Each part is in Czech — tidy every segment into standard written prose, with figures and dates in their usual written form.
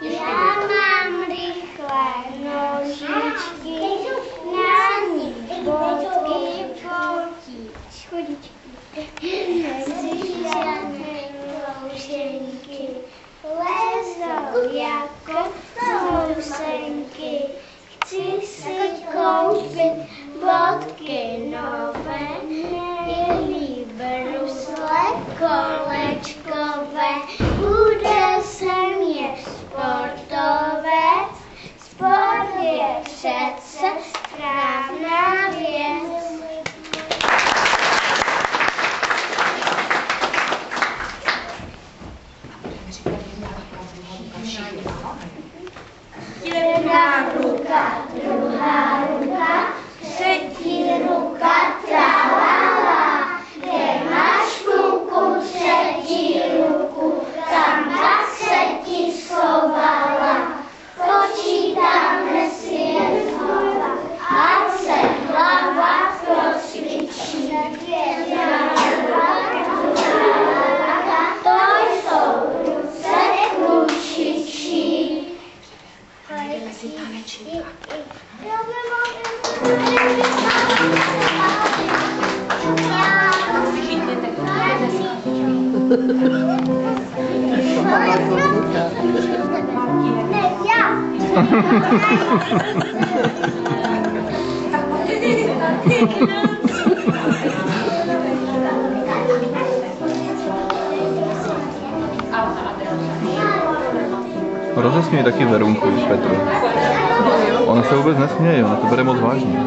Ja mám rýchle nožičky, na nich bodky, chodičky, žiadne krouženky, lezou jako housenky. Chci si koupit bodky nové, měli brusle kolečkové, bude se mě sportovec, sport je přece správná věc. Jedna ruka, druhá ruka, třetí ruka, tralala. Kde máš kluku třetí ruku, tam tak se ti schovala. Počítáme si je znova, ať se hlava procvičí. Jedna ruka, druhá ruka, to jsou ruce klučičí. Rozesměj taky Verunku, Petru. Ona se vůbec nesměje, ona to bere moc vážně.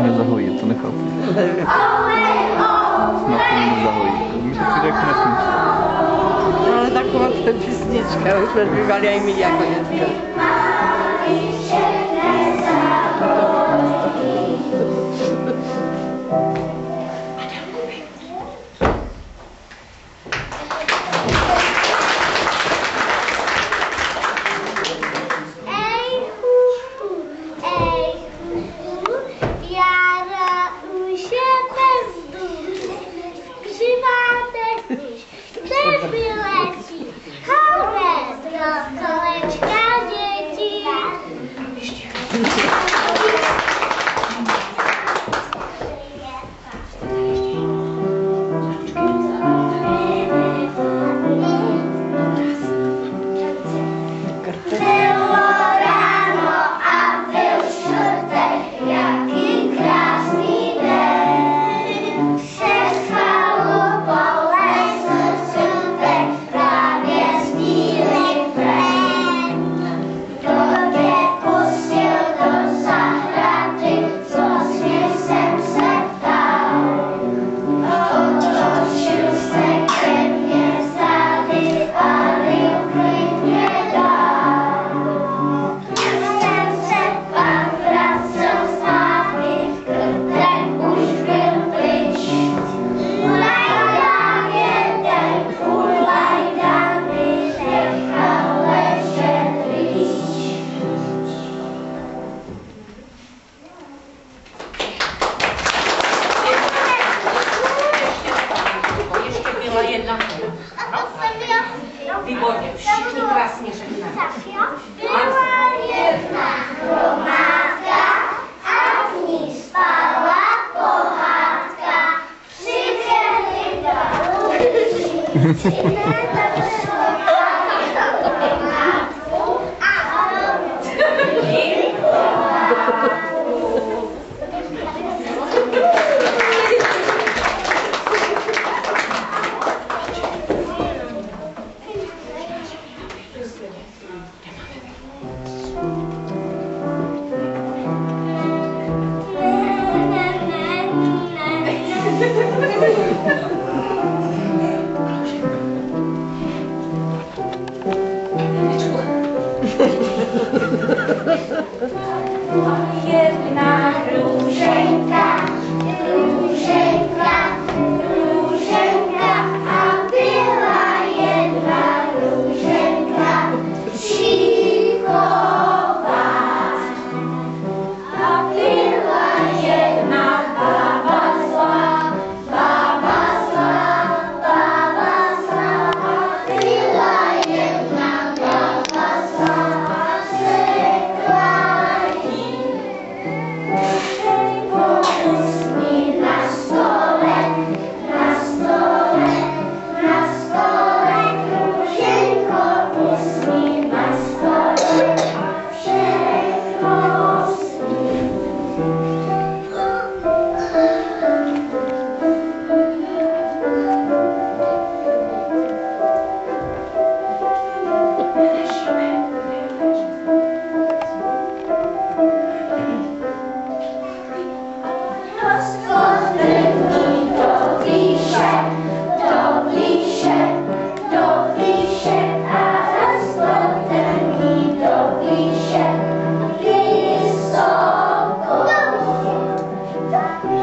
Nezahojí, to nechápu. Snad to nezahojí. Mi to přijde jako nesmysl. Ale taková to je písnička, už jsme bývali aj my jako dneska. Výborně, všichni krásně řekne. Byla jedna hromádka a v ní spala pohádka. Přiběhli do uličky,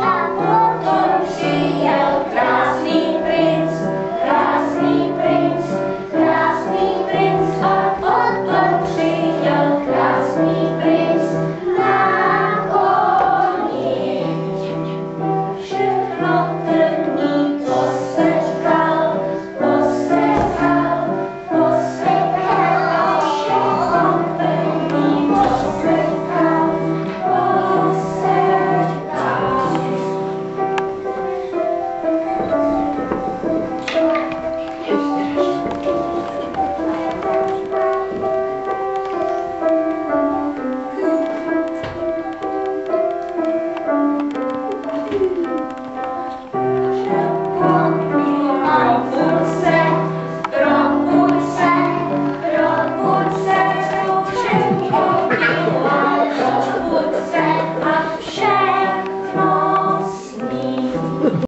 a potom si